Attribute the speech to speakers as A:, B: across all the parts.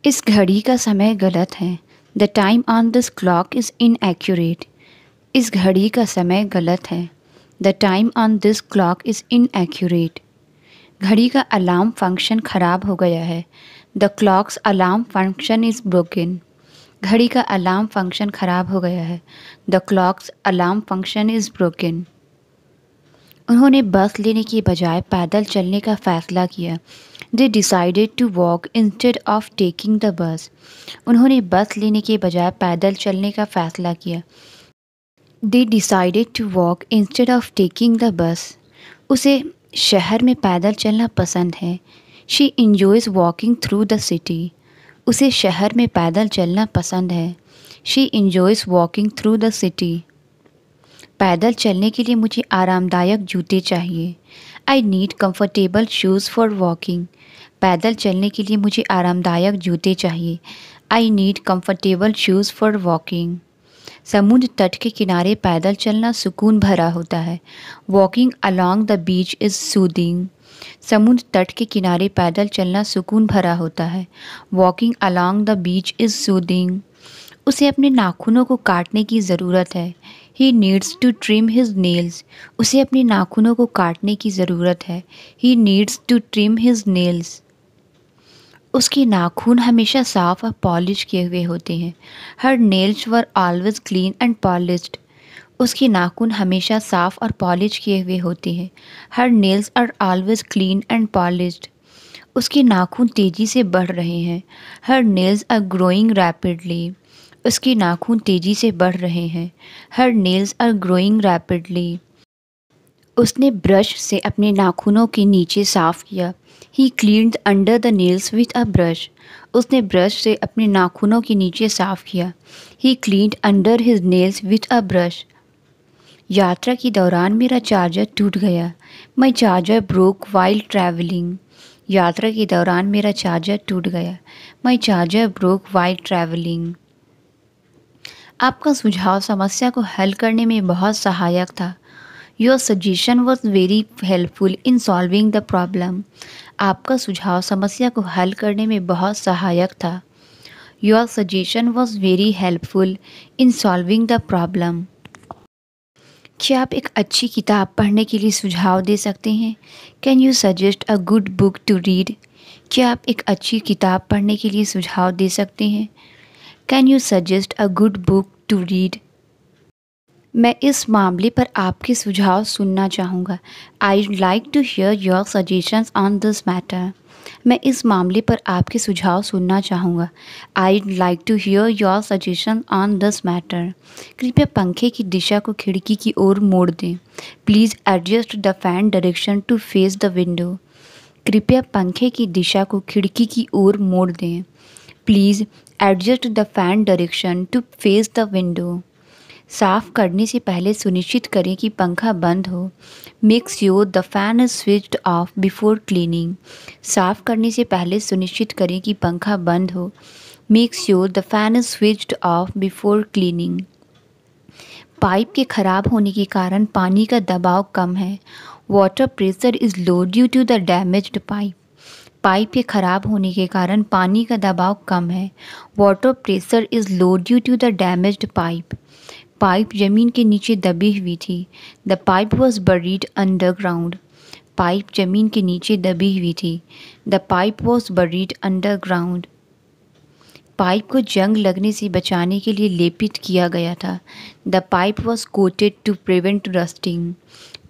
A: इस घड़ी का समय गलत है। The time on this clock is inaccurate. इस घड़ी का समय गलत है। The time on this clock is inaccurate. घड़ी का अलार्म फंक्शन ख़राब हो गया है। The clocks alarm function is broken. घड़ी का अलार्म फंक्शन ख़राब हो गया है। The clocks alarm function is broken. उन्होंने बस लेने के बजाय पैदल चलने का फ़ैसला किया। They decided to walk instead of taking the bus. उन्होंने बस लेने के बजाय पैदल चलने का फ़ैसला किया। They decided to walk instead of taking the bus. उसे शहर में पैदल चलना पसंद है। She enjoys walking through the city. उसे शहर में पैदल चलना पसंद है। She enjoys walking through the city. पैदल चलने के लिए मुझे आरामदायक जूते चाहिए। I need comfortable shoes for walking. पैदल चलने के लिए मुझे आरामदायक जूते चाहिए। I need comfortable shoes for walking. समुद्र तट के किनारे पैदल चलना सुकून भरा होता है। Walking along the beach is soothing. समुद्र तट के किनारे पैदल चलना सुकून भरा होता है। Walking along the beach is soothing. उसे अपने नाखूनों को काटने की ज़रूरत है। He needs to trim his nails. उसे अपने नाखूनों को काटने की ज़रूरत है। He needs to trim his nails. उसके नाखून हमेशा साफ और पॉलिश किए हुए होते हैं। Her nails were always clean and polished. उसके नाखून हमेशा साफ और पॉलिश किए हुए होते हैं। Her nails are always clean and polished. उसके नाखून तेज़ी से बढ़ रहे हैं। Her nails are growing rapidly. उसके नाखून तेज़ी से बढ़ रहे हैं। Her nails are growing rapidly. उसने ब्रश से अपने नाखूनों के नीचे साफ किया। He cleaned under the nails with a brush. उसने ब्रश से अपने नाखूनों के नीचे साफ किया। He cleaned under his nails with a brush. यात्रा के दौरान मेरा चार्जर टूट गया। माई चार्जर ब्रोक वाइल ट्रैवलिंग। यात्रा के दौरान मेरा चार्जर टूट गया। माई चार्जर ब्रोक वाइल ट्रैवलिंग। आपका सुझाव समस्या को हल करने में बहुत सहायक था। Your suggestion was very helpful in solving the problem. आपका सुझाव समस्या को हल करने में बहुत सहायक था। Your suggestion was very helpful in solving the problem. क्या आप एक अच्छी किताब पढ़ने के लिए सुझाव दे सकते हैं? Can you suggest a good book to read? क्या आप एक अच्छी किताब पढ़ने के लिए सुझाव दे सकते हैं? Can you suggest a good book to read? मैं इस मामले पर आपके सुझाव सुनना चाहूँगा। I like to hear your suggestions on this matter. मैं इस मामले पर आपके सुझाव सुनना चाहूँगा। I like to hear your suggestion on this matter. कृपया पंखे की दिशा को खिड़की की ओर मोड़ दें। Please adjust the fan direction to face the window. कृपया पंखे की दिशा को खिड़की की ओर मोड़ दें। Please adjust the fan direction to face the window. साफ़ करने से पहले सुनिश्चित करें कि पंखा बंद हो। Make sure the fan is switched off before cleaning. साफ़ करने से पहले सुनिश्चित करें कि पंखा बंद हो। Make sure the fan is switched off before cleaning. Pipe के ख़राब होने के कारण पानी का दबाव कम है। Water pressure is low due to the damaged pipe. Pipe के ख़राब होने के कारण पानी का दबाव कम है। Water pressure is low due to the damaged pipe. Pipe जमीन के नीचे दबी हुई थी। The pipe was buried underground. Pipe जमीन के नीचे दबी हुई थी। The pipe was buried underground. Pipe को जंग लगने से बचाने के लिए लेपित किया गया था। The pipe was coated to prevent rusting.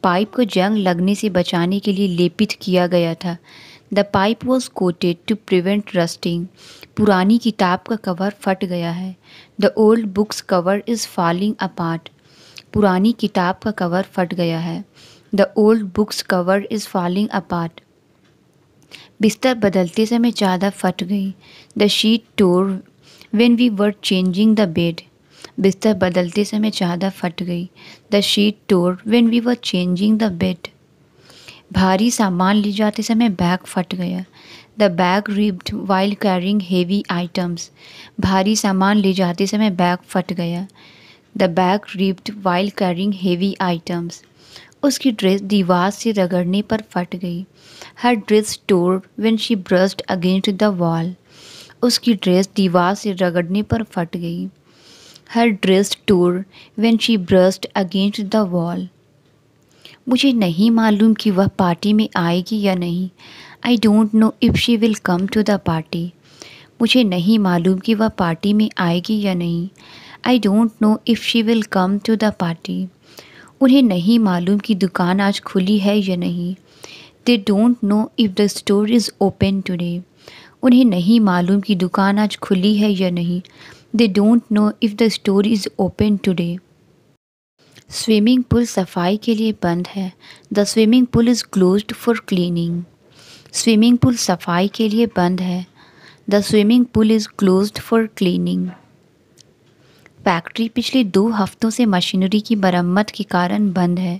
A: Pipe को जंग लगने से बचाने के लिए लेपित किया गया था। The pipe was coated to prevent rusting. पुरानी किताब का कवर फट गया है। The old book's cover is falling apart. पुरानी किताब का कवर फट गया है। The old book's cover is falling apart. बिस्तर बदलते समय चादर फट गई। The sheet tore when we were changing the bed. बिस्तर बदलते समय चादर फट गई। The sheet tore when we were changing the bed. भारी सामान ले जाते समय बैग फट गया। The bag ripped while carrying heavy items. भारी सामान ले जाते समय बैग फट गया। The bag ripped while carrying heavy items. उसकी ड्रेस दीवार से रगड़ने पर फट गई। Her dress tore when she brushed against the wall. उसकी ड्रेस दीवार से रगड़ने पर फट गई। Her dress tore when she brushed against the wall. मुझे नहीं मालूम कि वह पार्टी में आएगी या नहीं। I don't know if she will come to the party. मुझे नहीं मालूम कि वह पार्टी में आएगी या नहीं। I don't know if she will come to the party. उन्हें नहीं मालूम कि दुकान आज खुली है या नहीं। They don't know if the store is open today. उन्हें नहीं मालूम कि दुकान आज खुली है या नहीं। They don't know if the store is open today. Swimming pool सफाई के लिए बंद है। The swimming pool is closed for cleaning. Swimming pool सफाई के लिए बंद है। The swimming pool is closed for cleaning. Factory पिछले 2 हफ्तों से मशीनरी की मरम्मत के कारण बंद है।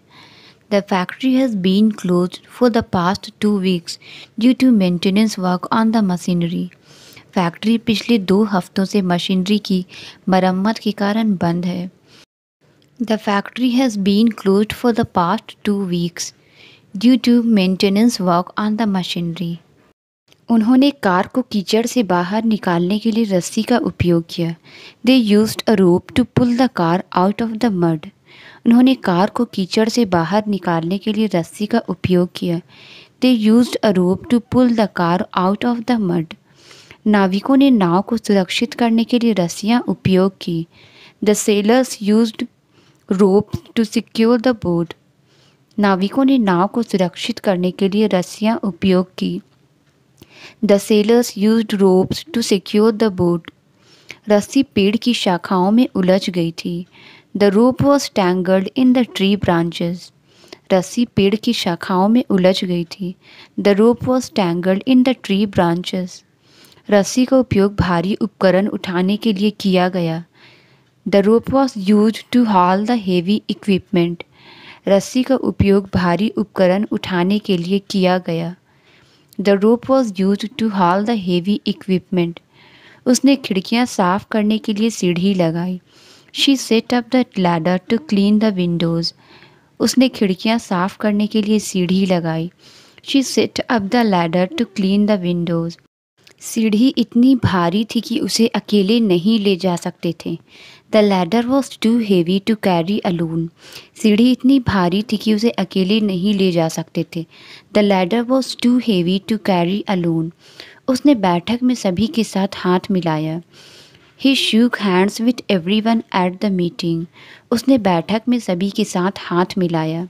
A: The factory has been closed for the past 2 weeks due to maintenance work on the machinery. Factory पिछले 2 हफ्तों से मशीनरी की मरम्मत के कारण बंद है। The factory has been closed for the past 2 weeks due to maintenance work on the machinery. उन्होंने कार को कीचड़ से बाहर निकालने के लिए रस्सी का उपयोग किया। They used a rope to pull the car out of the mud. उन्होंने कार को कीचड़ से बाहर निकालने के लिए रस्सी का उपयोग किया। They used a rope to pull the car out of the mud. नाविकों ने नाव को सुरक्षित करने के लिए रस्सियाँ उपयोग की। The sailors used rope to secure the boat. नाविकों ने नाव को सुरक्षित करने के लिए रस्सियाँ उपयोग की। The sailors used ropes to secure the boat. रस्सी पेड़ की शाखाओं में उलझ गई थी। The rope was tangled in the tree branches. रस्सी पेड़ की शाखाओं में उलझ गई थी। The rope was tangled in the tree branches. रस्सी का उपयोग भारी उपकरण उठाने के लिए किया गया। The rope was used to haul the heavy equipment. रस्सी का उपयोग भारी उपकरण उठाने के लिए किया गया। The rope was used to haul the heavy equipment. उसने खिड़कियां साफ करने के लिए सीढ़ी लगाई। She set up the ladder to clean the windows. उसने खिड़कियां साफ करने के लिए सीढ़ी लगाई। She set up the ladder to clean the windows. सीढ़ी इतनी भारी थी कि उसे अकेले नहीं ले जा सकते थे। The ladder was too heavy to carry alone. सीढ़ी इतनी भारी थी कि उसे अकेले नहीं ले जा सकते थे। The ladder was too heavy to carry alone. उसने बैठक में सभी के साथ हाथ मिलाया। He shook hands with everyone at the meeting. उसने बैठक में सभी के साथ हाथ मिलाया।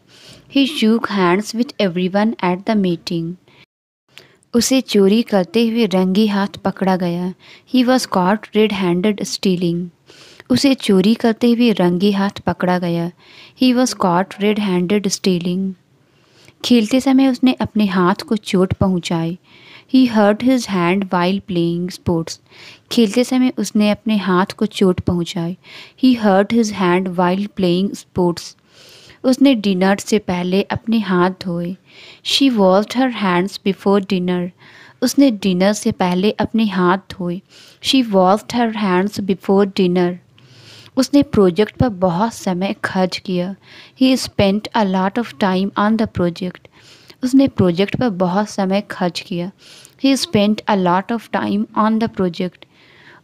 A: He shook hands with everyone at the meeting. उसे चोरी करते हुए रंगे हाथ पकड़ा गया। He was caught red-handed stealing. उसे चोरी करते हुए रंगे हाथ पकड़ा गया। He was caught red-handed stealing. खेलते समय उसने अपने हाथ को चोट पहुंचाई। He hurt his hand while playing sports. खेलते समय उसने अपने हाथ को चोट पहुंचाई। He hurt his hand while playing sports. उसने डिनर से पहले अपने हाथ धोए। She washed her hands before dinner. उसने डिनर से पहले अपने हाथ धोए। She washed her hands before dinner. उसने प्रोजेक्ट पर बहुत समय खर्च किया। He spent a lot of time on the project. उसने प्रोजेक्ट पर बहुत समय खर्च किया। He spent a lot of time on the project.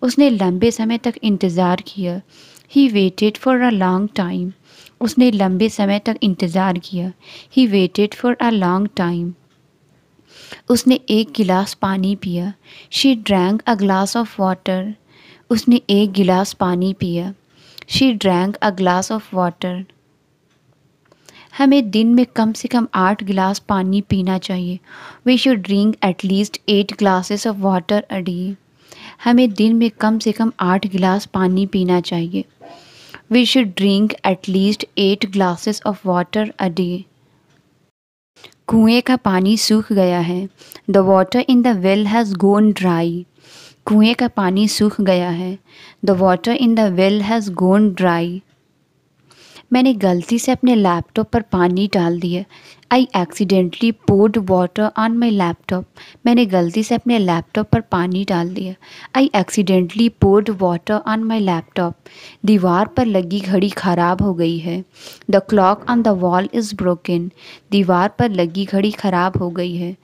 A: उसने लंबे समय तक इंतज़ार किया। He waited for a long time. उसने लंबे समय तक इंतज़ार किया। He waited for a long time. उसने एक गिलास पानी पिया। She drank a glass of water. उसने एक गिलास पानी पिया। She drank a glass of water. हमें दिन में कम से कम 8 गिलास पानी पीना चाहिए। We should drink at least 8 glasses of water a day. हमें दिन में कम से कम 8 गिलास पानी पीना चाहिए। We should drink at least 8 glasses of water a day. कुएं का पानी सूख गया है। The water in the well has gone dry. कुएं का पानी सूख गया है। The water in the well has gone dry. मैंने गलती से अपने लैपटॉप पर पानी डाल दिया। I accidentally poured water on my laptop. मैंने गलती से अपने लैपटॉप पर पानी डाल दिया। I accidentally poured water on my laptop. दीवार पर लगी घड़ी खराब हो गई है। The clock on the wall is broken. दीवार पर लगी घड़ी खराब हो गई है।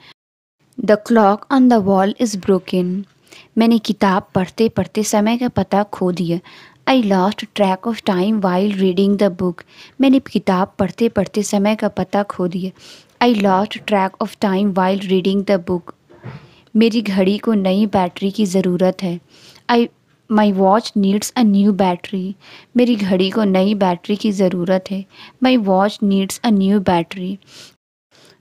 A: The clock on the wall is broken. मैंने किताब पढ़ते पढ़ते समय का पता खो दिया। I lost track of time while reading the book. मैंने किताब पढ़ते पढ़ते समय का पता खो दिया। I lost track of time while reading the book. मेरी घड़ी को नई बैटरी की ज़रूरत है। I my watch needs a new battery. मेरी घड़ी को नई बैटरी की ज़रूरत है। My watch needs a new battery.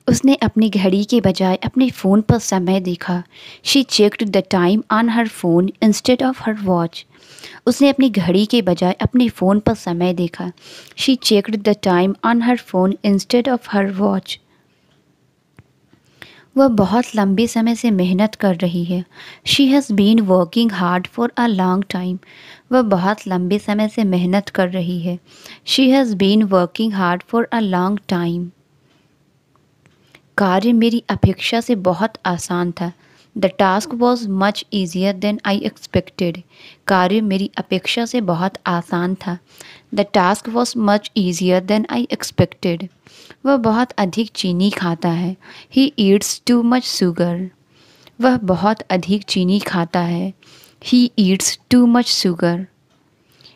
A: उसने अपनी घड़ी के बजाय अपने फ़ोन पर समय देखा। She checked the time on her phone instead of her watch. उसने अपनी घड़ी के बजाय अपने फ़ोन पर समय देखा। She checked the time on her phone instead of her watch. वह बहुत लंबे समय से मेहनत कर रही है। She has been working hard for a long time. वह बहुत लंबे समय से मेहनत कर रही है। She has been working hard for a long time. कार्य मेरी अपेक्षा से बहुत आसान था। The task was much easier than I expected. कार्य मेरी अपेक्षा से बहुत आसान था। The task was much easier than I expected. वह बहुत अधिक चीनी खाता है। He eats too much sugar. वह बहुत अधिक चीनी खाता है। He eats too much sugar.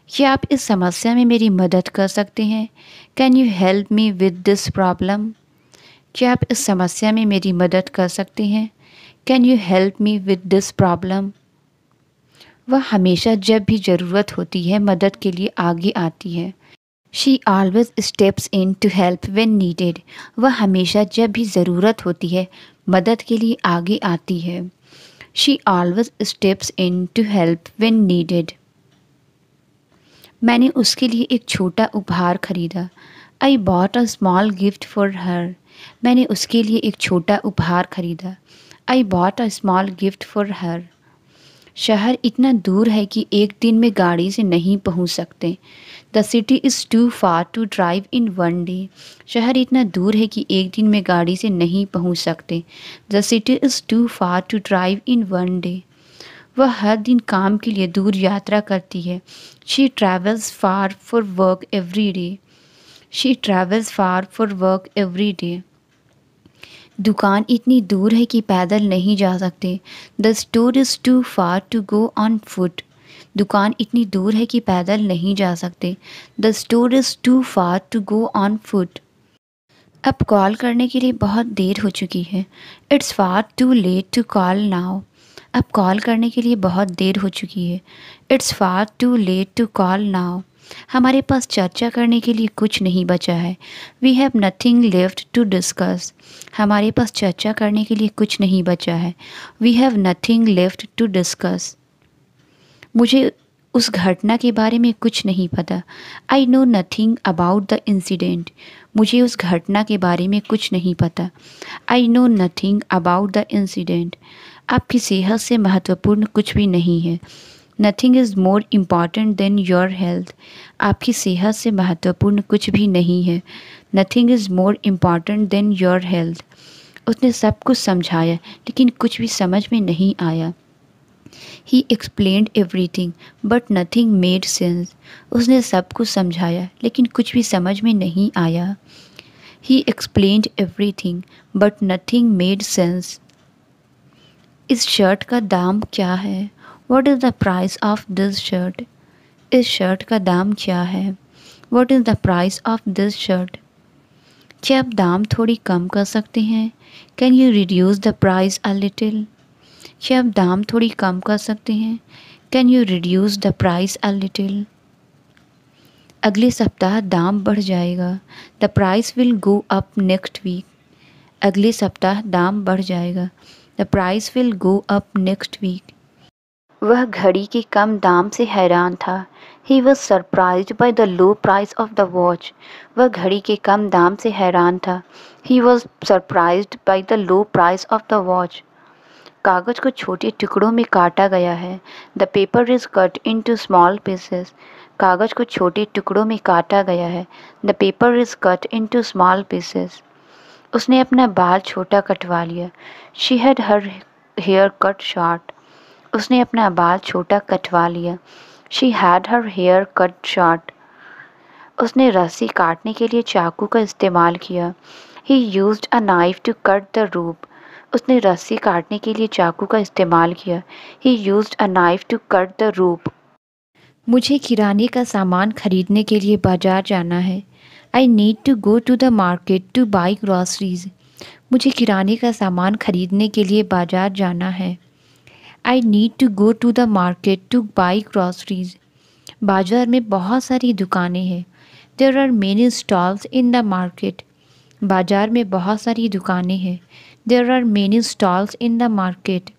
A: क्या आप इस समस्या में मेरी मदद कर सकते हैं? Can you help me with this problem? क्या आप इस समस्या में मेरी मदद कर सकते हैं? Can you help me with this problem? वह हमेशा जब भी ज़रूरत होती है मदद के लिए आगे आती है। She always steps in to help when needed. वह हमेशा जब भी ज़रूरत होती है मदद के लिए आगे आती है। She always steps in to help when needed. मैंने उसके लिए एक छोटा उपहार खरीदा। I bought a small gift for her. मैंने उसके लिए एक छोटा उपहार खरीदा। I bought a small gift for her. शहर इतना दूर है कि एक दिन में गाड़ी से नहीं पहुंच सकते। The city is too far to drive in one day. शहर इतना दूर है कि एक दिन में गाड़ी से नहीं पहुंच सकते। The city is too far to drive in one day. वह हर दिन काम के लिए दूर यात्रा करती है। She travels far for work every day. She travels far for work every day. दुकान इतनी दूर है कि पैदल नहीं जा सकते। The store is too far to go on foot. दुकान इतनी दूर है कि पैदल नहीं जा सकते। The store is too far to go on foot. अब कॉल करने के लिए बहुत देर हो चुकी है। It's far too late to call now. अब कॉल करने के लिए बहुत देर हो चुकी है। It's far too late to call now. हमारे पास चर्चा करने के लिए कुछ नहीं बचा है। We have nothing left to discuss. हमारे पास चर्चा करने के लिए कुछ नहीं बचा है। We have nothing left to discuss. मुझे उस घटना के बारे में कुछ नहीं पता। I know nothing about the incident. मुझे उस घटना के बारे में कुछ नहीं पता। I know nothing about the incident. आपकी सेहत से महत्वपूर्ण कुछ भी नहीं है। Nothing is more important than your health. आपकी सेहत से महत्वपूर्ण कुछ भी नहीं है। Nothing is more important than your health. उसने सब कुछ समझाया लेकिन कुछ भी समझ में नहीं आया। ही explained everything but nothing made sense. उसने सब कुछ समझाया लेकिन कुछ भी समझ में नहीं आया। ही explained everything but nothing made sense. इस शर्ट का दाम क्या है? What is the price of this shirt? इस शर्ट का दाम क्या है? What is the price of this shirt? क्या आप दाम थोड़ी कम कर सकते हैं? Can you reduce the price a little? क्या आप दाम थोड़ी कम कर सकते हैं? Can you reduce the price a little? अगले सप्ताह दाम बढ़ जाएगा। The price will go up next week. अगले सप्ताह दाम बढ़ जाएगा। The price will go up next week. वह घड़ी के कम दाम से हैरान था। He was surprised by the low price of the watch. वह घड़ी के कम दाम से हैरान था। He was surprised by the low price of the watch. कागज़ को छोटे टुकड़ों में काटा गया है। The paper is cut into small pieces. कागज़ को छोटे टुकड़ों में काटा गया है। The paper is cut into small pieces. उसने अपना बाल छोटा कटवा लिया। She had her hair cut short. उसने अपना बाल छोटा कटवा लिया। She had her hair cut short. उसने रस्सी काटने के लिए चाकू का इस्तेमाल किया। He used a knife to cut the rope. उसने रस्सी काटने के लिए चाकू का इस्तेमाल किया। He used a knife to cut the rope. मुझे किराने का सामान खरीदने के लिए बाजार जाना है। I need to go to the market to buy groceries. मुझे किराने का सामान खरीदने के लिए बाजार जाना है। I need to go to the market to buy groceries. बाजार में बहुत सारी दुकानें हैं। There are many stalls in the market. बाजार में बहुत सारी दुकानें हैं। There are many stalls in the market.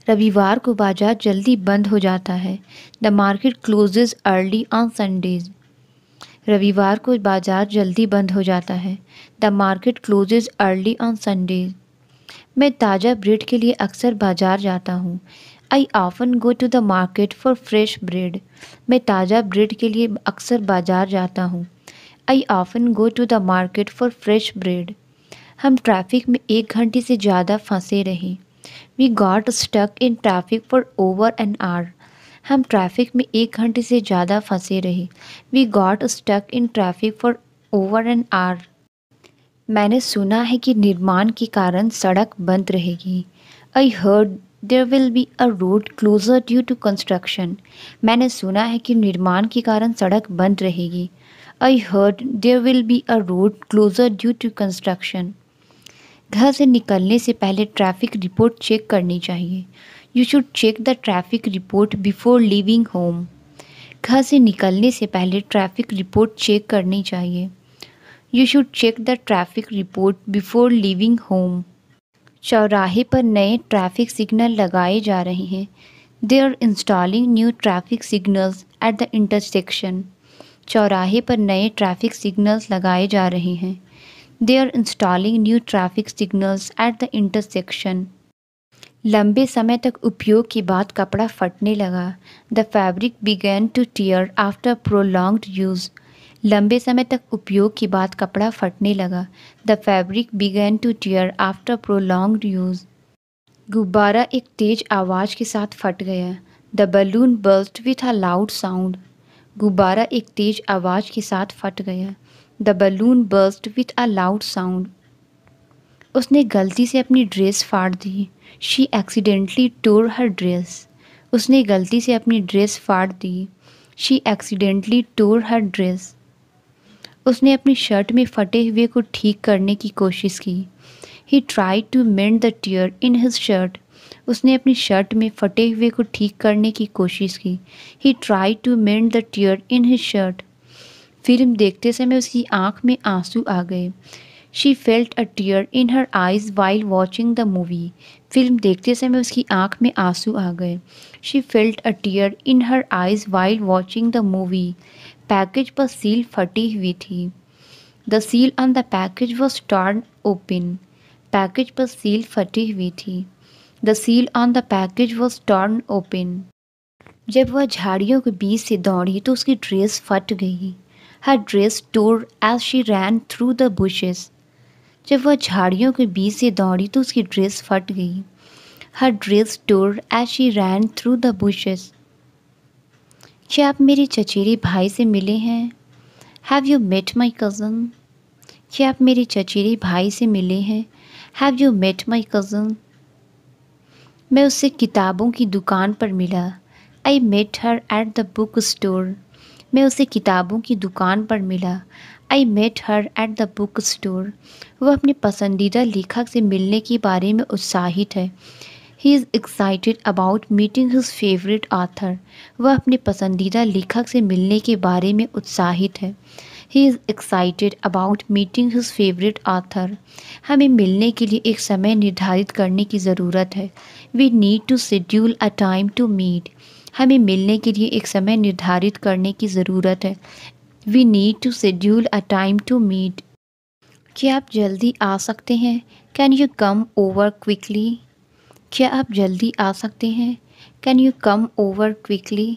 A: रविवार को बाजार जल्दी बंद हो जाता है। The market closes early on Sundays. रविवार को बाजार जल्दी बंद हो जाता है। The market closes early on Sundays. मैं ताज़ा ब्रेड के लिए अक्सर बाजार जाता हूँ। I often go to the market for fresh bread. मैं ताज़ा ब्रेड के लिए अक्सर बाजार जाता हूँ। I often go to the market for fresh bread. हम ट्रैफिक में 1 घंटे से ज़्यादा फंसे रहे। We got stuck in traffic for over an hour. हम ट्रैफिक में 1 घंटे से ज़्यादा फंसे रहे। We got stuck in traffic for over an our. मैंने सुना है कि निर्माण के कारण सड़क बंद रहेगी। I heard there will be a road closure due to construction. मैंने सुना है कि निर्माण के कारण सड़क बंद रहेगी। I heard there will be a road closure due to construction. घर से निकलने से पहले ट्रैफिक रिपोर्ट चेक करनी चाहिए। You should check the traffic report before leaving home. घर से निकलने से पहले ट्रैफिक रिपोर्ट चेक करनी चाहिए। You should check the traffic report before leaving home. चौराहे पर नए ट्रैफिक सिग्नल लगाए जा रहे हैं। They are installing new traffic signals at the intersection. चौराहे पर नए ट्रैफिक सिग्नल्स लगाए जा रहे हैं। They are installing new traffic signals at the intersection. लंबे समय तक उपयोग के बाद कपड़ा फटने लगा। The fabric began to tear after prolonged use. लंबे समय तक उपयोग के बाद कपड़ा फटने लगा। The fabric began to tear after prolonged use. गुब्बारा एक तेज आवाज़ के साथ फट गया। The balloon burst with a loud sound. गुब्बारा एक तेज आवाज़ के साथ फट गया। The balloon burst with a loud sound. उसने गलती से अपनी ड्रेस फाड़ दी। She accidentally tore her dress. उसने गलती से अपनी ड्रेस फाड़ दी। She accidentally tore her dress. उसने अपनी शर्ट में फटे हुए को ठीक करने की कोशिश की। He tried to mend the tear in his shirt. उसने अपनी शर्ट में फटे हुए को ठीक करने की कोशिश की। He tried to mend the tear in his shirt. Film देखते समय उसकी आंख में आंसू आ गए। She felt a tear in her eyes while watching the movie. Film देखते समय उसकी आंख में आंसू आ गए। She felt a tear in her eyes while watching the movie. Package पर सील फटी हुई थी। The seal on the package was torn open. Package पर सील फटी हुई थी। The seal on the package was torn open. जब वह झाड़ियों के बीच से दौड़ी तो उसकी ड्रेस फट गई। Her dress tore as she ran through the bushes. जब वह झाड़ियों के बीच से दौड़ी तो उसकी ड्रेस फट गई। Her dress tore as she ran through the bushes. क्या आप मेरे चचेरे भाई से मिले हैं? Have you met my cousin? क्या आप मेरे चचेरे भाई से मिले हैं? Have you met my cousin? मैं उससे किताबों की दुकान पर मिला। I met her at the book store. मैं उसे किताबों की दुकान पर मिला। I met her at the book store. वह अपने पसंदीदा लेखक से मिलने के बारे में उत्साहित है। He is excited about meeting his favourite author. वह अपने पसंदीदा लेखक से मिलने के बारे में उत्साहित है। He is excited about meeting his favourite author. हमें मिलने के लिए एक समय निर्धारित करने की ज़रूरत है। We need to schedule a time to meet. हमें मिलने के लिए एक समय निर्धारित करने की ज़रूरत है। We need to schedule a time to meet. क्या आप जल्दी आ सकते हैं? Can you come over quickly? क्या आप जल्दी आ सकते हैं? Can you come over quickly?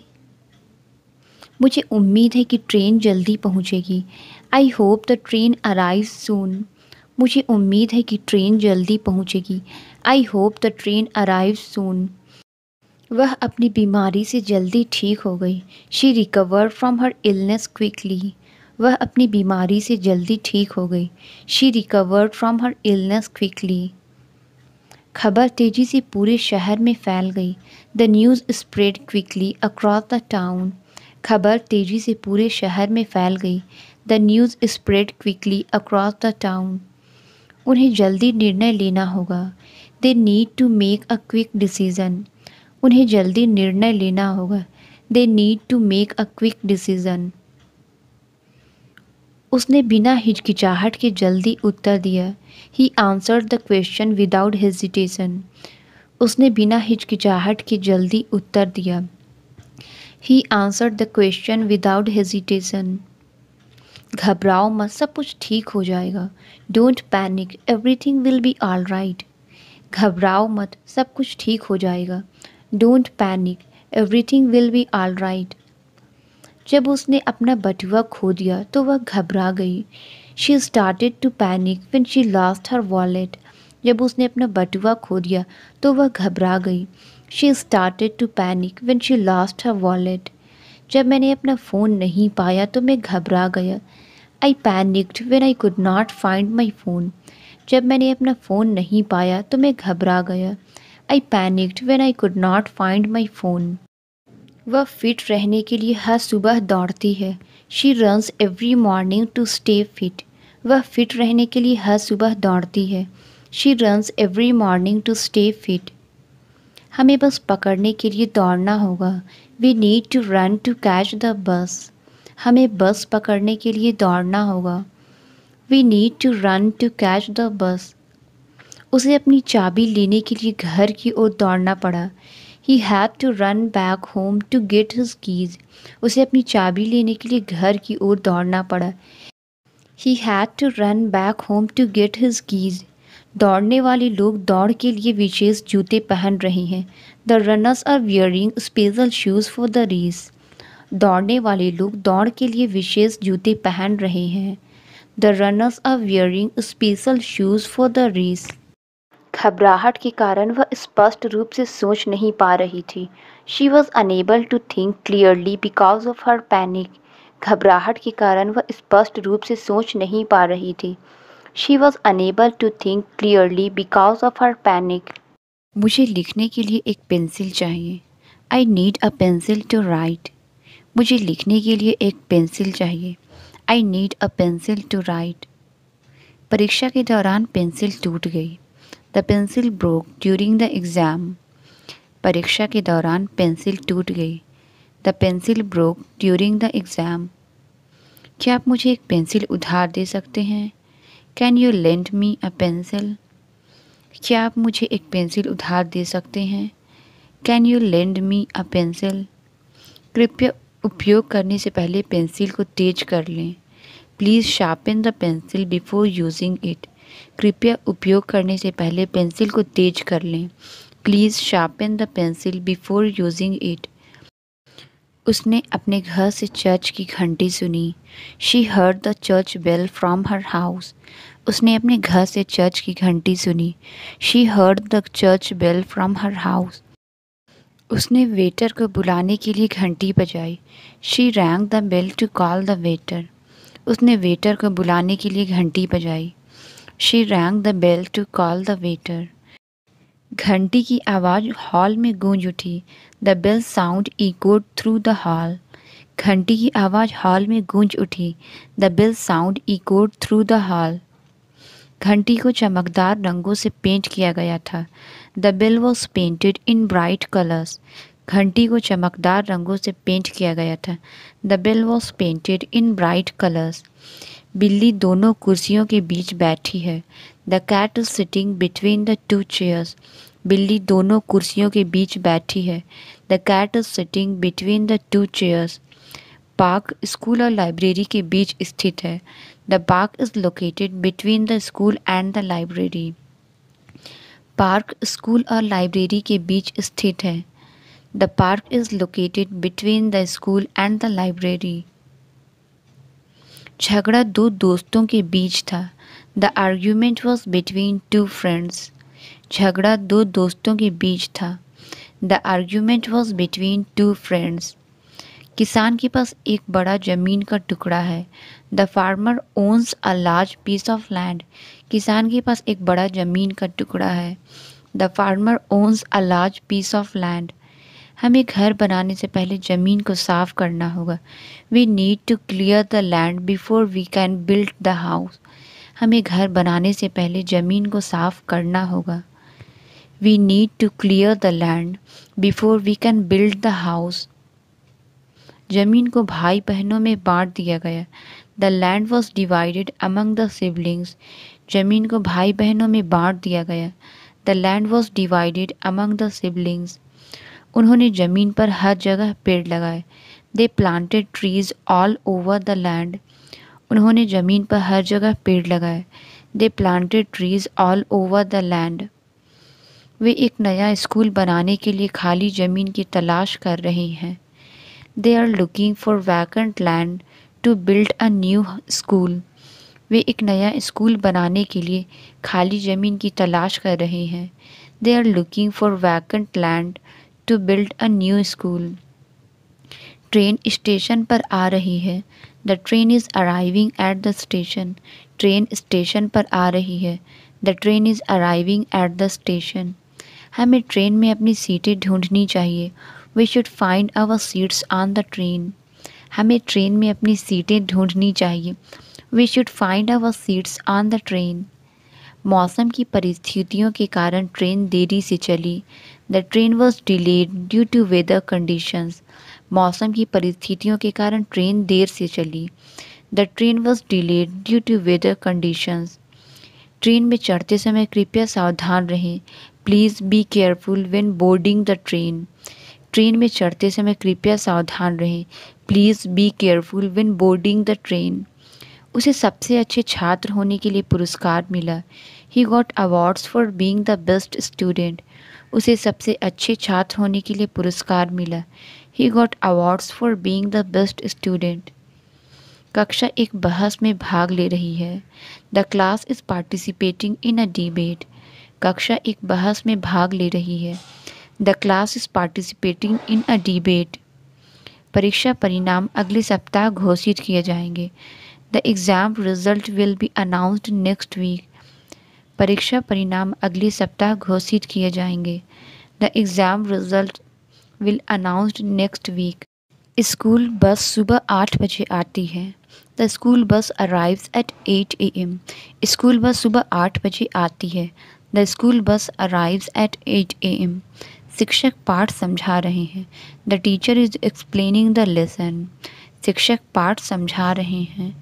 A: मुझे उम्मीद है कि ट्रेन जल्दी पहुंचेगी। I hope the train arrive soon. मुझे उम्मीद है कि ट्रेन जल्दी पहुंचेगी। I hope the train arrive soon. वह अपनी बीमारी से जल्दी ठीक हो गई। She recovered from her illness quickly. वह अपनी बीमारी से जल्दी ठीक हो गई। She recovered from her illness quickly. खबर तेजी से पूरे शहर में फैल गई। The news spread quickly across the town. खबर तेजी से पूरे शहर में फैल गई। The news spread quickly across the town. उन्हें जल्दी निर्णय लेना होगा। They need to make a quick decision. उन्हें जल्दी निर्णय लेना होगा। They need to make a quick decision. उसने बिना हिचकिचाहट के जल्दी उत्तर दिया। He answered the question without hesitation. उसने बिना हिचकिचाहट के जल्दी उत्तर दिया। He answered the question without hesitation. घबराओ मत, सब कुछ ठीक हो जाएगा। Don't panic, everything will be all right. घबराओ मत, सब कुछ ठीक हो जाएगा। Don't panic, everything will be all right. जब उसने अपना बटुआ खो दिया तो वह घबरा गई। She started to panic when she lost her wallet. जब उसने अपना बटुआ खो दिया तो वह घबरा गई। She started to panic when she lost her wallet. जब मैंने अपना फ़ोन नहीं पाया तो मैं घबरा गया। I panicked when I could not find my phone. जब मैंने अपना फ़ोन नहीं पाया तो मैं घबरा गया। I panicked when I could not find my phone. वह फिट रहने के लिए हर सुबह दौड़ती है। She runs every morning to stay fit. वह फिट रहने के लिए हर सुबह दौड़ती है। She runs every morning to stay fit. हमें बस पकड़ने के लिए दौड़ना होगा। We need to run to catch the bus. हमें बस पकड़ने के लिए दौड़ना होगा। We need to run to catch the bus. उसे अपनी चाबी लेने के लिए घर की ओर दौड़ना पड़ा। He had to run back home to get his keys. उसे अपनी चाबी लेने के लिए घर की ओर दौड़ना पड़ा। He had to run back home to get his keys. दौड़ने वाले लोग दौड़ के लिए विशेष जूते पहन रहे हैं। The runners are wearing special shoes for the race. दौड़ने वाले लोग दौड़ के लिए विशेष जूते पहन रहे हैं। The runners are wearing special shoes for the race. घबराहट के कारण वह स्पष्ट रूप से सोच नहीं पा रही थी। She was unable to think clearly because of her panic. घबराहट के कारण वह स्पष्ट रूप से सोच नहीं पा रही थी। She was unable to think clearly because of her panic. मुझे लिखने के लिए एक पेंसिल चाहिए। I need a pencil to write. मुझे लिखने के लिए एक पेंसिल चाहिए। I need a pencil to write. परीक्षा के दौरान पेंसिल टूट गई। The pencil broke during the exam. परीक्षा के दौरान पेंसिल टूट गई। The pencil broke during the exam. क्या आप मुझे एक पेंसिल उधार दे सकते हैं? Can you lend me a pencil? क्या आप मुझे एक पेंसिल उधार दे सकते हैं? Can you lend me a pencil? कृपया उपयोग करने से पहले पेंसिल को तेज कर लें। Please sharpen the pencil before using it. कृपया उपयोग करने से पहले पेंसिल को तेज कर लें। Please sharpen the pencil before using it. उसने अपने घर से चर्च की घंटी सुनी। She heard the church bell from her house. उसने अपने घर से चर्च की घंटी सुनी। She heard the church bell from her house. उसने वेटर को बुलाने के लिए घंटी बजाई। She rang the bell to call the waiter. उसने वेटर को बुलाने के लिए घंटी बजाई। She rang the bell to call the waiter. घंटी की आवाज़ हॉल में गूंज उठी। The bell sound echoed through the hall. घंटी की आवाज़ हॉल में गूंज उठी। The bell sound echoed through the hall. घंटी को चमकदार रंगों से पेंट किया गया था। The bell was painted in bright colours. घंटी को चमकदार रंगों से पेंट किया गया था। The bell was painted in bright colours. बिल्ली दोनों कुर्सियों के बीच बैठी है। The cat is sitting between the two chairs. बिल्ली दोनों कुर्सियों के बीच बैठी है। The cat is sitting between the two chairs. Park school और लाइब्रेरी के बीच स्थित है। The park is located between the school and the library. Park school और लाइब्रेरी के बीच स्थित है। The park is located between the school and the library. झगड़ा दो दोस्तों के बीच था। The argument was between two friends. झगड़ा दो दोस्तों के बीच था। The argument was between two friends. किसान के पास एक बड़ा ज़मीन का टुकड़ा है। The farmer owns a large piece of land. किसान के पास एक बड़ा ज़मीन का टुकड़ा है। The farmer owns a large piece of land. हमें घर बनाने से पहले ज़मीन को साफ करना होगा। We need to clear the land before we can build the house. हमें घर बनाने से पहले ज़मीन को साफ करना होगा। We need to clear the land before we can build the house. ज़मीन को भाई बहनों में बांट दिया गया। The land was divided among the siblings. ज़मीन को भाई बहनों में बांट दिया गया। The land was divided among the siblings. उन्होंने ज़मीन पर हर जगह पेड़ लगाए। They planted trees all over the land. उन्होंने ज़मीन पर हर जगह पेड़ लगाए। They planted trees all over the land. वे एक नया स्कूल बनाने के लिए खाली ज़मीन की तलाश कर रहे हैं। They are looking for vacant land to build a new school. वे एक नया स्कूल बनाने के लिए खाली ज़मीन की तलाश कर रहे हैं। They are looking for vacant land to build a new school. Train station पर आ रही है। The train is arriving at the station. Train station पर आ रही है। The train is arriving at the station. हमें ट्रेन में अपनी सीटें ढूंढनी चाहिए। We should find our seats on the train. हमें ट्रेन में अपनी सीटें ढूंढनी चाहिए। We should find our seats on the train. मौसम की परिस्थितियों के कारण ट्रेन देरी से चली। The train was delayed due to weather conditions. मौसम की परिस्थितियों के कारण ट्रेन देर से चली। The train was delayed due to weather conditions. Train में चढ़ते समय कृपया सावधान रहें। Please be careful when boarding the train. Train में चढ़ते समय कृपया सावधान रहें। Please be careful when boarding the train. उसे सबसे अच्छे छात्र होने के लिए पुरस्कार मिला। He got awards for being the best student. उसे सबसे अच्छे छात्र होने के लिए पुरस्कार मिला। He got awards for being the best student. कक्षा एक बहस में भाग ले रही है। The class is participating in a debate. कक्षा एक बहस में भाग ले रही है। The class is participating in a debate. परीक्षा परिणाम अगले सप्ताह घोषित किए जाएंगे। The exam result will be announced next week. परीक्षा परिणाम अगले सप्ताह घोषित किए जाएंगे। The exam result will announced next week. School bus सुबह 8 बजे आती है। The school bus arrives at 8 AM। School bus सुबह 8 बजे आती है। The school bus arrives at 8 AM। शिक्षक पाठ समझा रहे हैं। The teacher is explaining the lesson. शिक्षक पाठ समझा रहे हैं।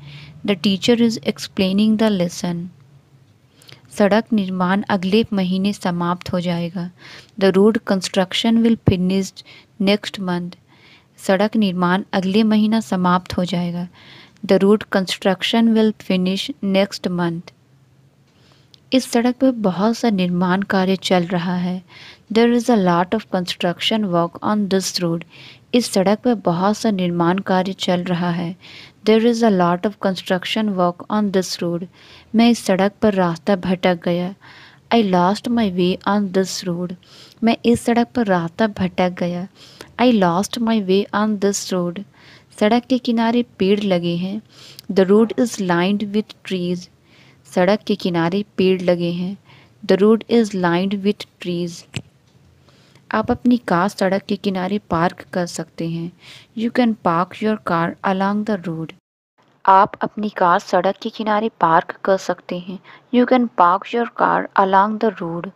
A: The teacher is explaining the lesson. सड़क निर्माण अगले महीने समाप्त हो जाएगा। The road construction will finish next month. सड़क निर्माण अगले महीना समाप्त हो जाएगा। The road construction will finish next month. इस सड़क पर बहुत सा निर्माण कार्य चल रहा है। There is a lot of construction work on this road. इस सड़क पर बहुत सा निर्माण कार्य चल रहा है। There is a lot of construction work on this road. मैं इस सड़क पर रास्ता भटक गया। I lost my way on this road. मैं इस सड़क पर रास्ता भटक गया। I lost my way on this road. सड़क के किनारे पेड़ लगे हैं। The road is lined with trees. सड़क के किनारे पेड़ लगे हैं। The road is lined with trees. आप अपनी कार सड़क के किनारे पार्क कर सकते हैं। You can park your car along the road. आप अपनी कार सड़क के किनारे पार्क कर सकते हैं। You can park your car along the road.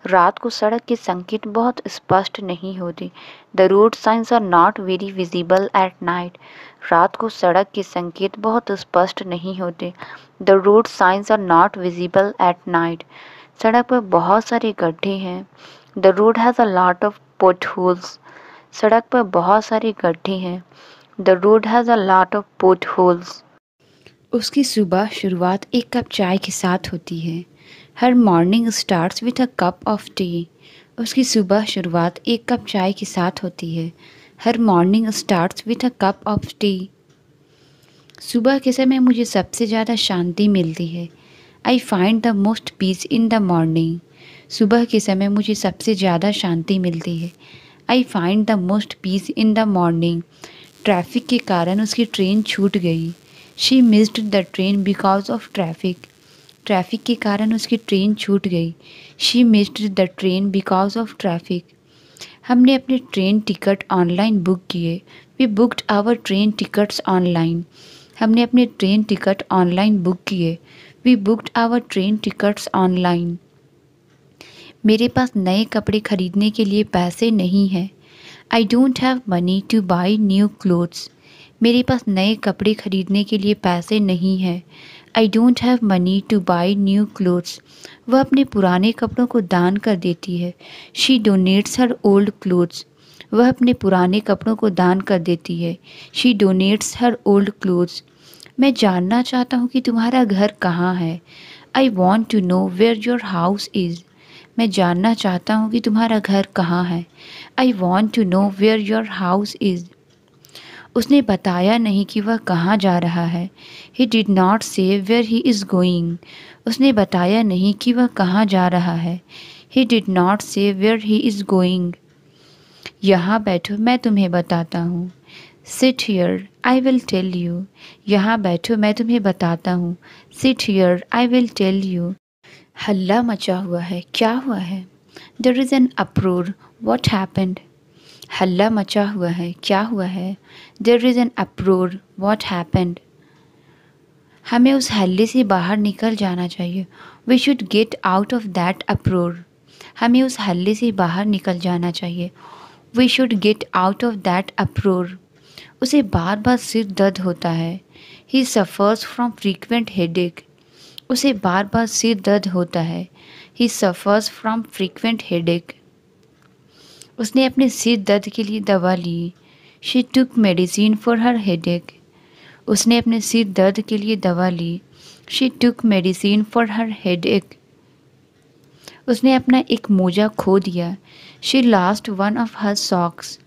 A: रात को सड़क के संकेत बहुत स्पष्ट नहीं होते। The road signs are not very visible at night. रात को सड़क के संकेत बहुत स्पष्ट नहीं होते। The road signs are not visible at night. सड़क पर बहुत सारे गड्ढे हैं। The road has a lot of potholes. सड़क पर बहुत सारे गड्ढे हैं। The road has a lot of potholes. उसकी सुबह शुरुआत एक कप चाय के साथ होती है। Her morning starts with a cup of tea. उसकी सुबह शुरुआत एक कप चाय के साथ होती है। Her morning starts with a cup of tea. सुबह के समय मुझे सबसे ज़्यादा शांति मिलती है। I find the most peace in the morning. सुबह के समय मुझे सबसे ज़्यादा शांति मिलती है। I find the most peace in the morning. Traffic के कारण उसकी ट्रेन छूट गई। She missed the train because of traffic. Traffic के कारण उसकी ट्रेन छूट गई। She missed the train because of traffic. हमने अपने ट्रेन टिकट ऑनलाइन बुक किए। We booked our train tickets online. हमने अपने ट्रेन टिकट ऑनलाइन बुक किए। We booked our train tickets online. मेरे पास नए कपड़े खरीदने के लिए पैसे नहीं हैं। I don't have money to buy new clothes. मेरे पास नए कपड़े खरीदने के लिए पैसे नहीं हैं। I don't have money to buy new clothes. वह अपने पुराने कपड़ों को दान कर देती है। She donates her old clothes. वह अपने पुराने कपड़ों को दान कर देती है। She donates her old clothes. मैं जानना चाहता हूँ कि तुम्हारा घर कहाँ है। I want to know where your house is. मैं जानना चाहता हूँ कि तुम्हारा घर कहाँ है। I want to know where your house is. उसने बताया नहीं कि वह कहाँ जा रहा है। He did not say where he is going. उसने बताया नहीं कि वह कहाँ जा रहा है। He did not say where he is going. यहाँ बैठो, मैं तुम्हें बताता हूँ। Sit here, I will tell you. यहाँ बैठो, मैं तुम्हें बताता हूँ। Sit here, I will tell you. हल्ला मचा हुआ है, क्या हुआ है। There is an uproar, what happened. हल्ला मचा हुआ है, क्या हुआ है। There is an uproar, what happened. हमें उस हल्ले से बाहर निकल जाना चाहिए। We should get out of that uproar. हमें उस हल्ले से बाहर निकल जाना चाहिए। We should get out of that uproar. उसे बार बार सिर दर्द होता है। He suffers from frequent headache. उसे बार बार सिर दर्द होता है। He suffers from frequent headache. उसने अपने सिर दर्द के लिए दवा ली। She took medicine for her headache. उसने अपने सिर दर्द के लिए दवा ली। She took medicine for her headache. उसने अपना एक मोजा खो दिया। She lost one of her socks.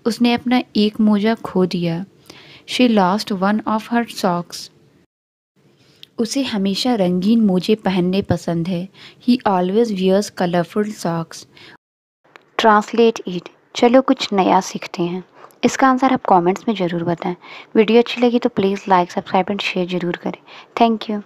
A: उसने अपना एक मोजा खो दिया। She lost one of her socks. उसे हमेशा रंगीन मोजे पहनने पसंद है। He always wears colourful socks. Translate it. चलो कुछ नया सीखते हैं। इसका आंसर आप कमेंट्स में ज़रूर बताएं। वीडियो अच्छी लगी तो please like, subscribe and share ज़रूर करें। Thank you.